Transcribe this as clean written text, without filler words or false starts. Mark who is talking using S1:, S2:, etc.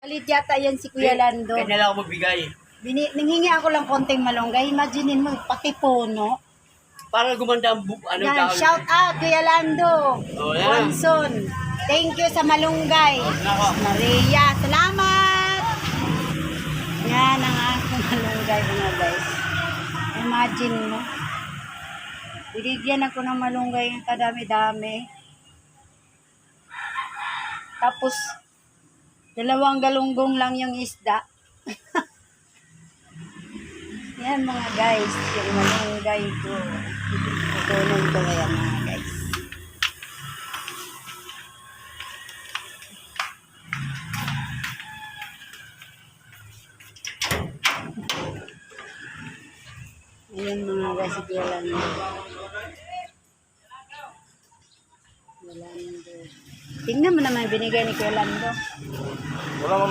S1: Palit yata yan si Kuya Lando.
S2: Kaya lang ako magbigay.
S1: Nanghingi ako lang konting malunggay. Imaginein mo, pati puno.
S2: Para gumanda ang
S1: Yan,
S2: tawag.
S1: shout out Kuya Lando.
S2: Oh, yan.
S1: Juanson. Thank you sa malunggay.
S2: Nako.
S1: Maria, salamat. Yan ang aking malunggay mga guys. Imagine mo. Binigyan ako ng malunggay ng kadami-dami. Tapos, 2 galunggong lang yung isda. Yan mga guys, yung malunggay ko. Tutulong ko kaya mga guys. Ayan mga guys, wala na. Tingnan mo naman binigay ni Kuya Lando.
S2: Wala